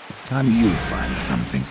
It's time you find something.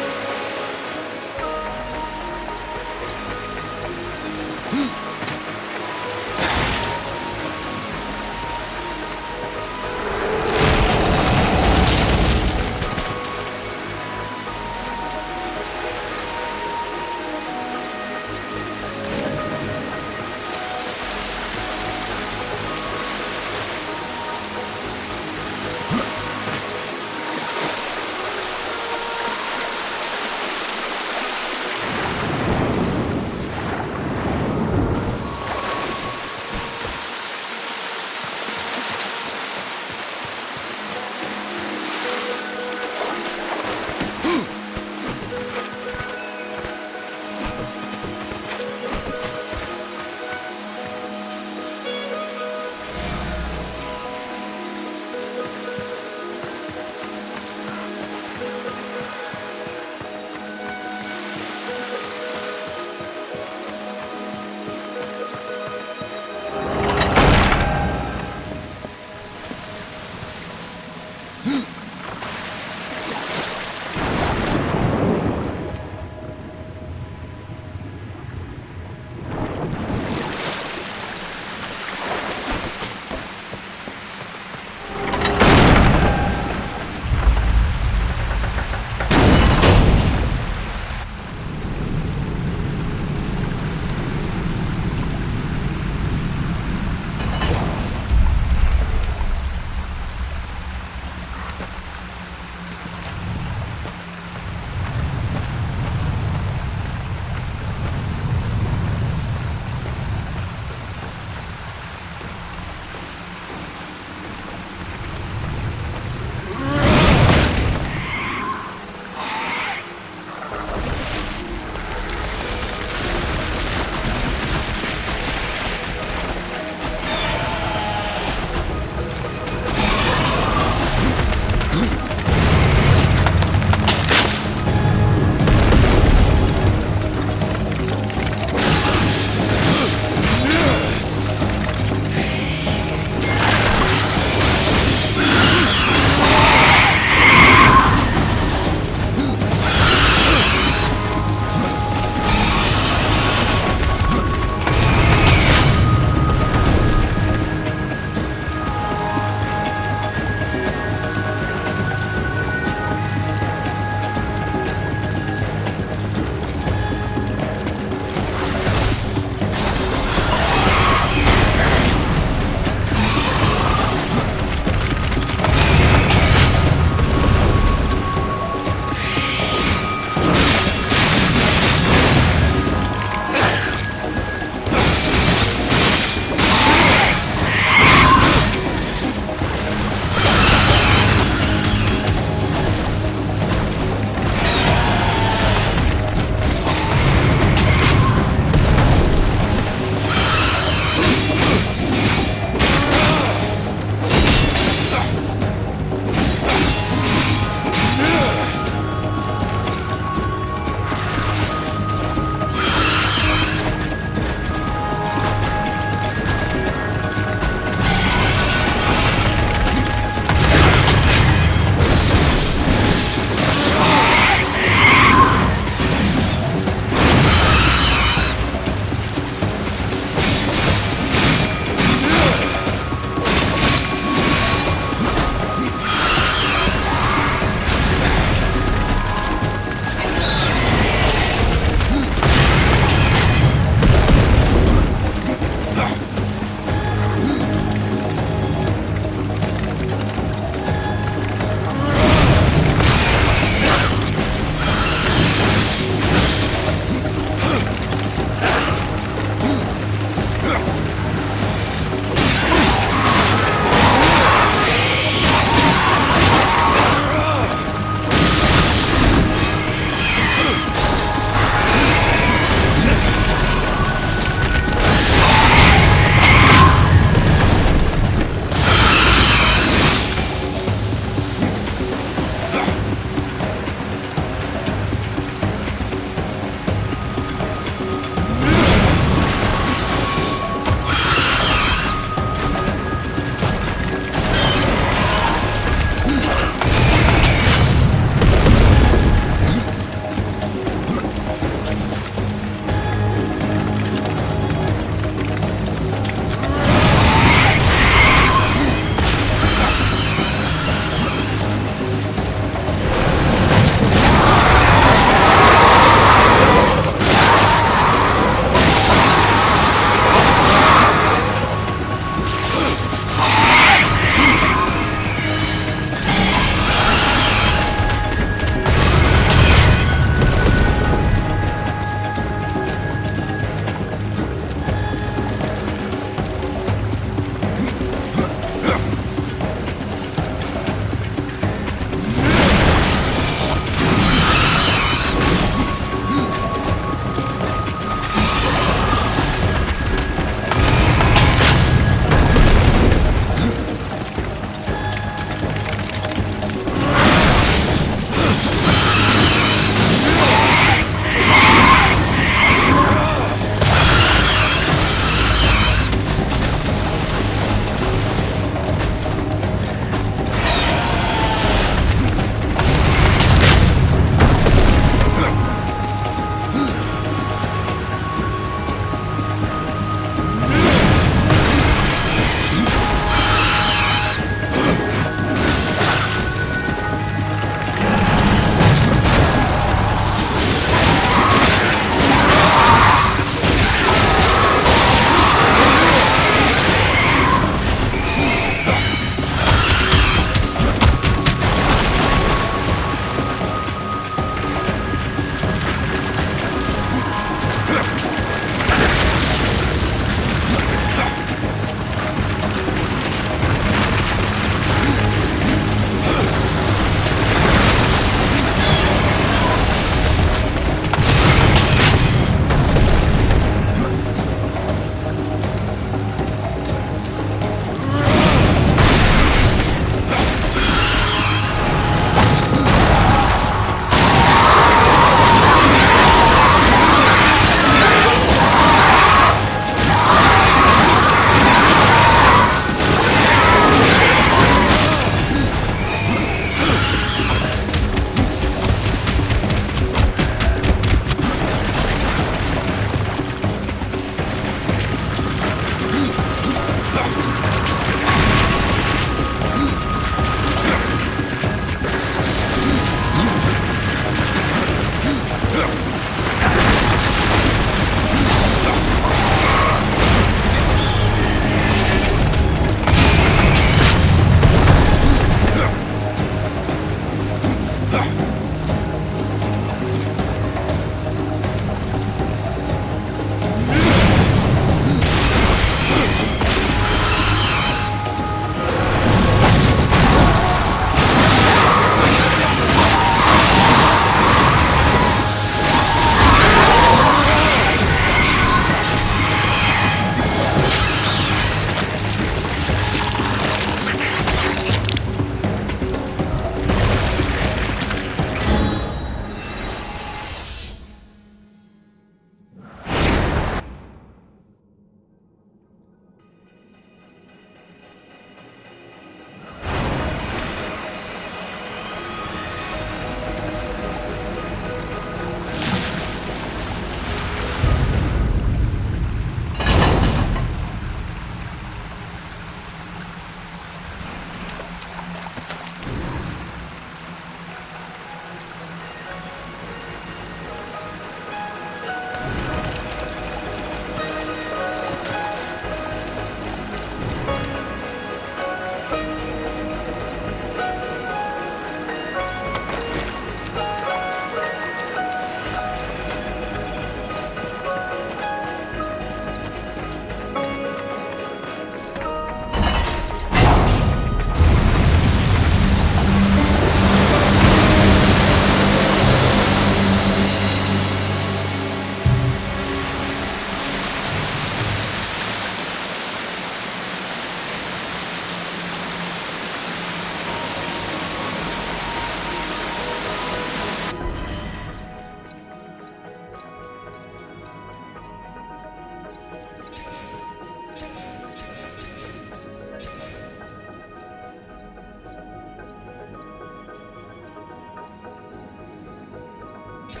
See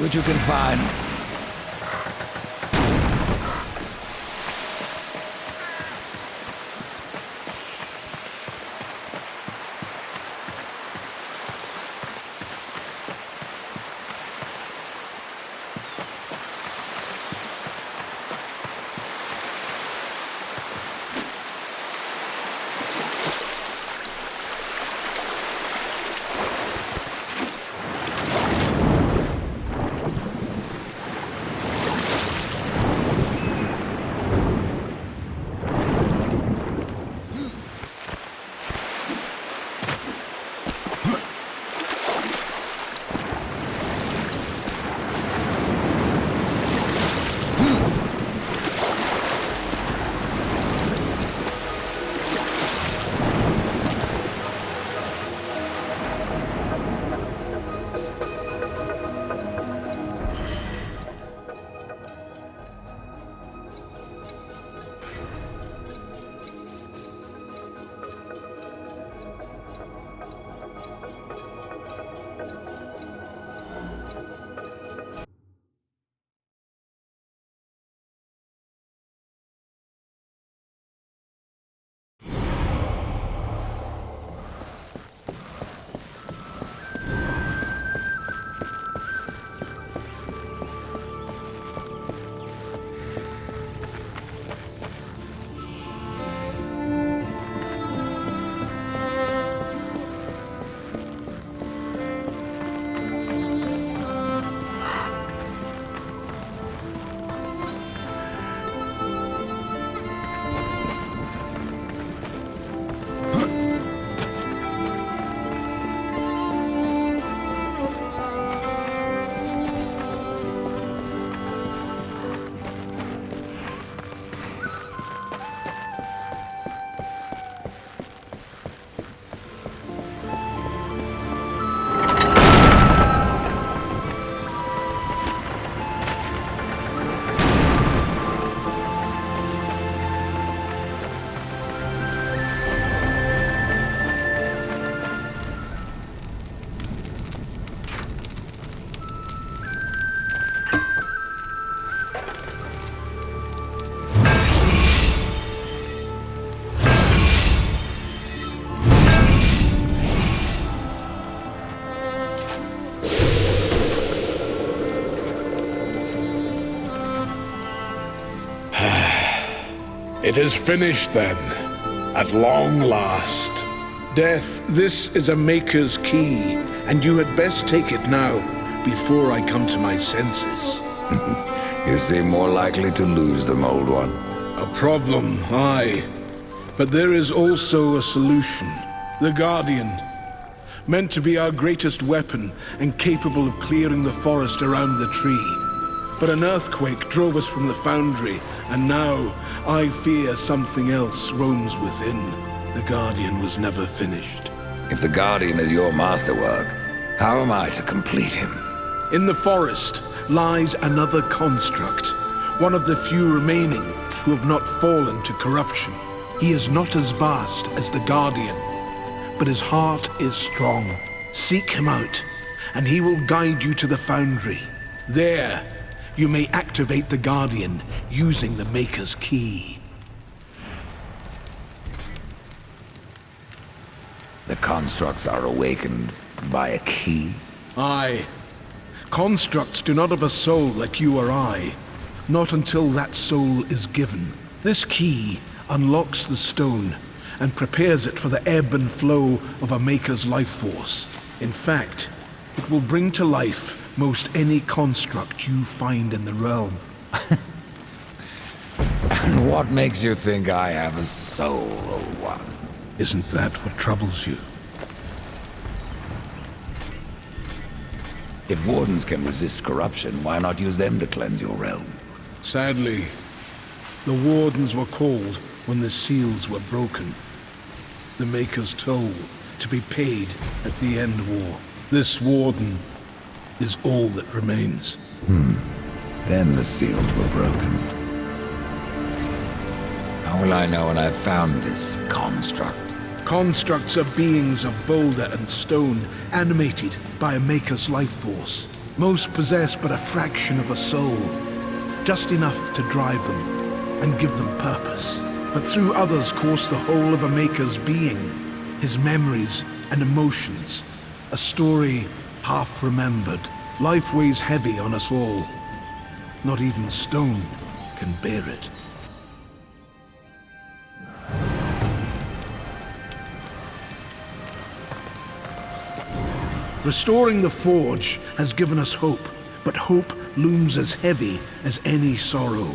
what you can find. It is finished then, at long last. Death, this is a Maker's key, and you had best take it now, before I come to my senses. You seem more likely to lose them, old one. A problem, aye. But there is also a solution. The Guardian. Meant to be our greatest weapon, and capable of clearing the forest around the tree. But an earthquake drove us from the foundry, and now I fear something else roams within. The Guardian was never finished. If the Guardian is your masterwork, how am I to complete him? In the forest lies another construct, one of the few remaining who have not fallen to corruption. He is not as vast as the Guardian, but his heart is strong. Seek him out, and he will guide you to the foundry. There, you may activate the Guardian using the Maker's key. The constructs are awakened by a key? Aye. Constructs do not have a soul like you or I. Not until that soul is given. This key unlocks the stone and prepares it for the ebb and flow of a Maker's life force. In fact, it will bring to life most any construct you find in the realm. And what makes you think I have a soul, old one? Isn't that what troubles you? If wardens can resist corruption, why not use them to cleanse your realm? Sadly, the wardens were called when the seals were broken. The Maker's toll to be paid at the end war. This warden is all that remains. Then the seals were broken. How will I know when I've found this construct? Constructs are beings of boulder and stone, animated by a Maker's life force. Most possess but a fraction of a soul, just enough to drive them and give them purpose. But through others course the whole of a Maker's being, his memories and emotions, a story half remembered. Life weighs heavy on us all. Not even stone can bear it. Restoring the forge has given us hope, but hope looms as heavy as any sorrow.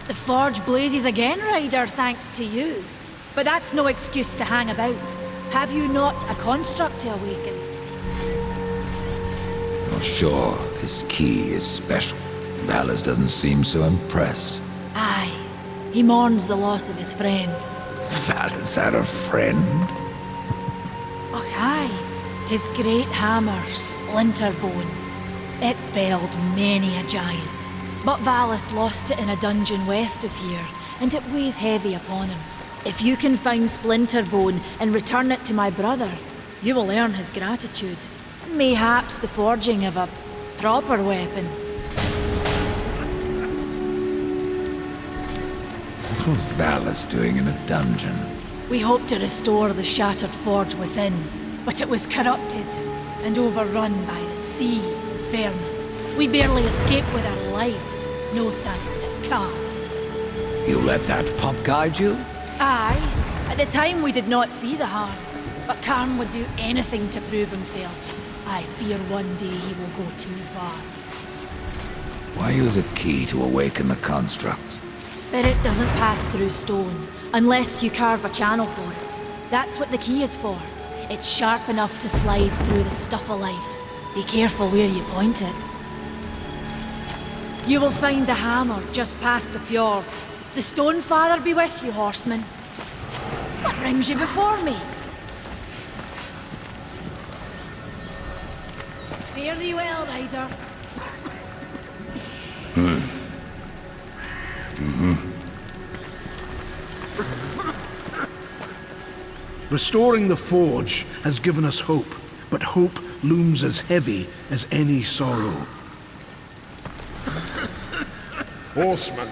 The forge blazes again, Ryder, thanks to you. But that's no excuse to hang about. Have you not a construct to awaken? You're sure this key is special? Valus doesn't seem so impressed. Aye. He mourns the loss of his friend. Valus had a friend? Och, aye. His great hammer, Splinterbone. It felled many a giant. But Valus lost it in a dungeon west of here, and it weighs heavy upon him. If you can find Splinterbone and return it to my brother, you will earn his gratitude. Mayhaps the forging of a proper weapon. What was Valus doing in a dungeon? We hoped to restore the shattered forge within, but it was corrupted and overrun by the sea and vermin. We barely escaped with our lives, no thanks to Khan. You let that pup guide you? Aye. At the time we did not see the harm, but Karn would do anything to prove himself. I fear one day he will go too far. Why use a key to awaken the constructs? Spirit doesn't pass through stone, unless you carve a channel for it. That's what the key is for. It's sharp enough to slide through the stuff of life. Be careful where you point it. You will find the hammer just past the fjord. The Stone Father be with you, horseman. What brings you before me? Fare thee well, rider. Restoring the forge has given us hope, but hope looms as heavy as any sorrow. Horseman.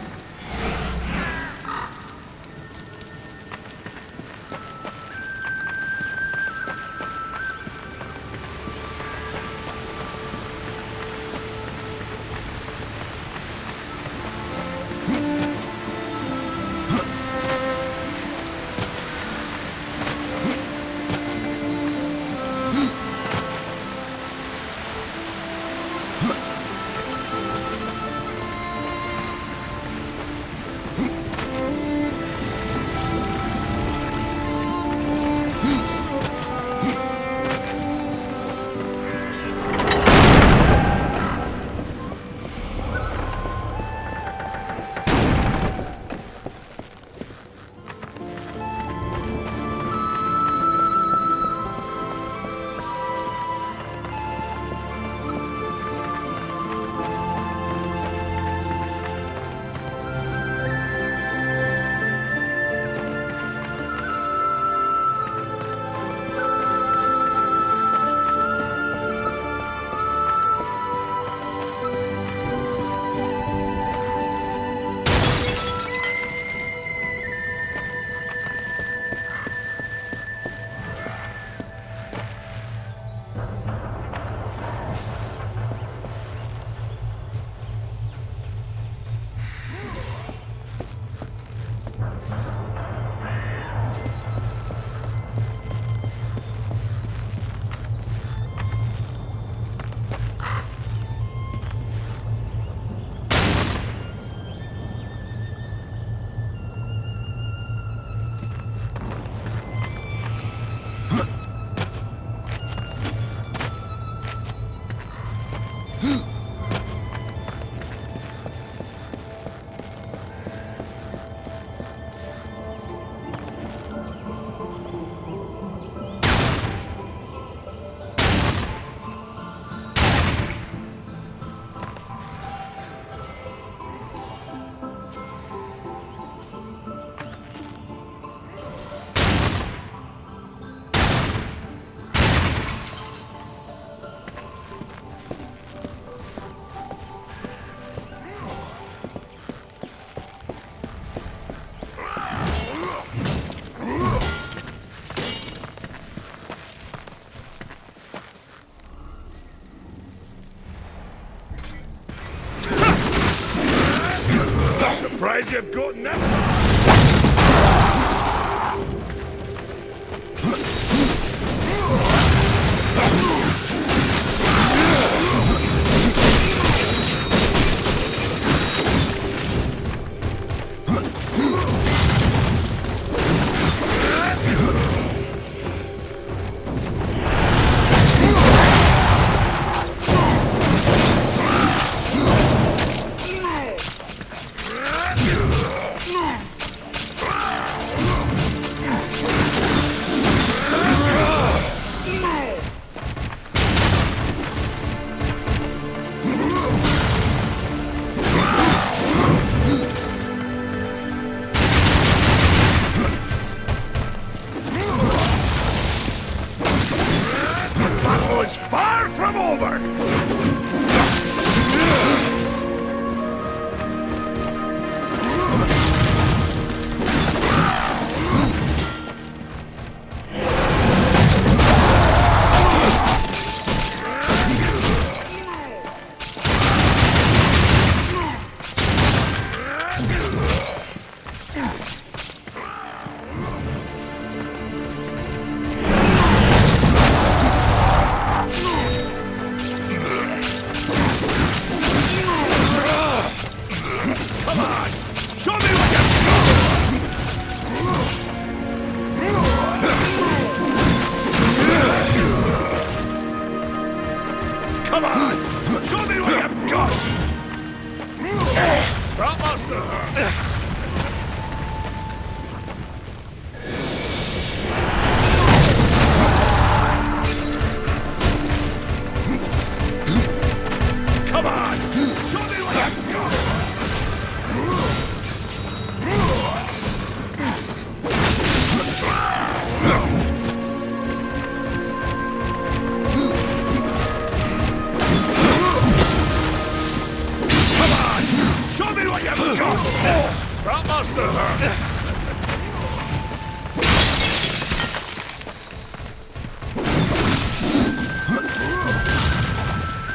surprised you've gotten that far! Is far from over!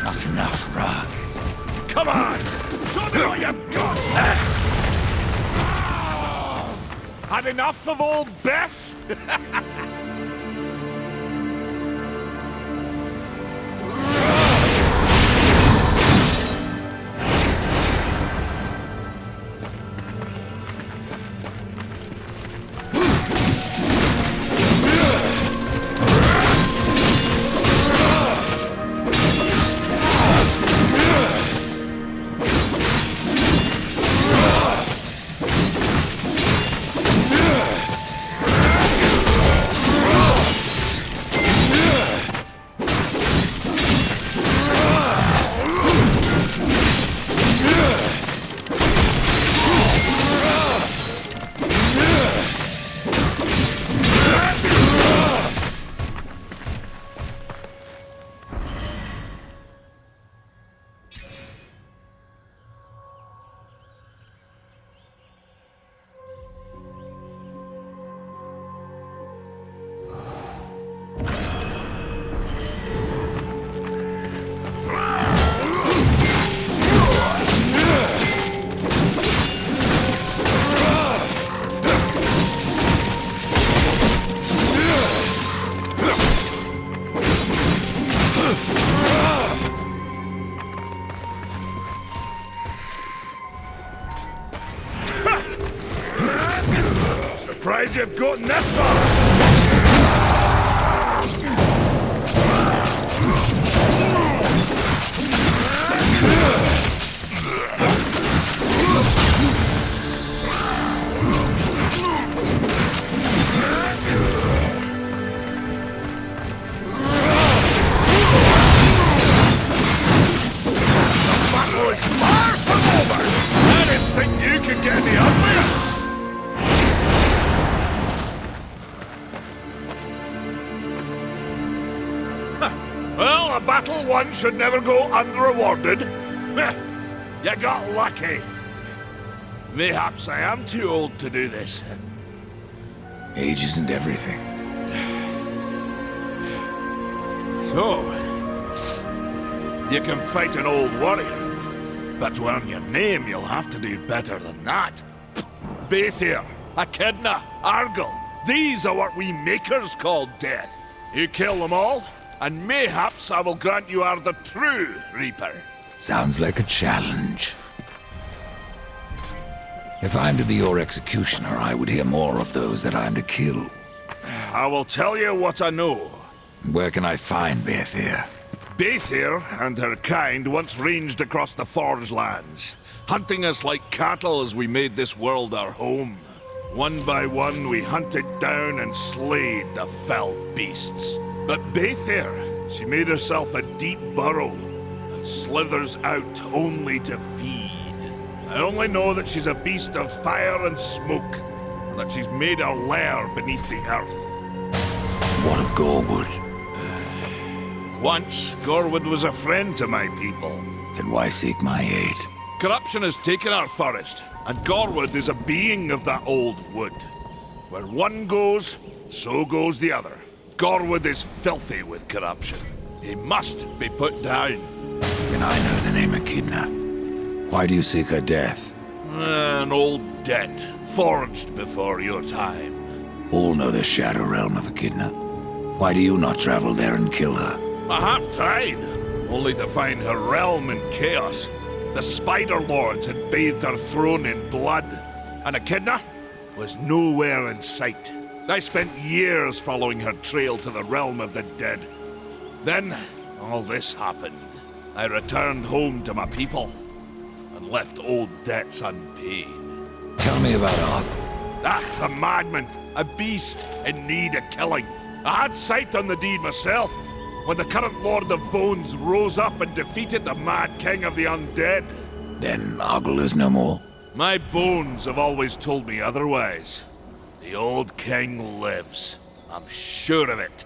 Not enough, Rock. Come on! Show me what you've got! Had enough of old Bess? Surprised you've gotten this far! is far from over! I didn't think you could get any uglier! Well, a battle won should never go unrewarded. You got lucky. Mayhaps I am too old to do this. Age isn't everything. So, you can fight an old warrior, but to earn your name, you'll have to do better than that. Baethir, Echidna, Argyll. These are what we makers call death. You kill them all, and mayhaps I will grant you are the true Reaper. Sounds like a challenge. If I'm to be your executioner, I would hear more of those that I'm to kill. I will tell you what I know. Where can I find Baethir? Baethir and her kind once ranged across the Forge lands, hunting us like cattle as we made this world our home. One by one, we hunted down and slayed the fell beasts. But Baethir, she made herself a deep burrow and slithers out only to feed. I only know that she's a beast of fire and smoke, and that she's made her lair beneath the earth. What of Gorwood? Once, Gorwood was a friend to my people. Then why seek my aid? Corruption has taken our forest, and Gorwood is a being of that old wood. Where one goes, so goes the other. Gorwood is filthy with corruption. He must be put down. Then I know the name Echidna. Why do you seek her death? An old debt, forged before your time. All know the Shadow Realm of Echidna. Why do you not travel there and kill her? I have tried, only to find her realm in chaos. The Spider Lords had bathed her throne in blood, and Echidna was nowhere in sight. I spent years following her trail to the realm of the dead. Then, all this happened. I returned home to my people, and left old debts unpaid. Tell me about Argyll. Ah, the madman! A beast in need of killing. I had sight on the deed myself, when the current Lord of Bones rose up and defeated the Mad King of the Undead. Then Argyll is no more? My bones have always told me otherwise. The old king lives. I'm sure of it.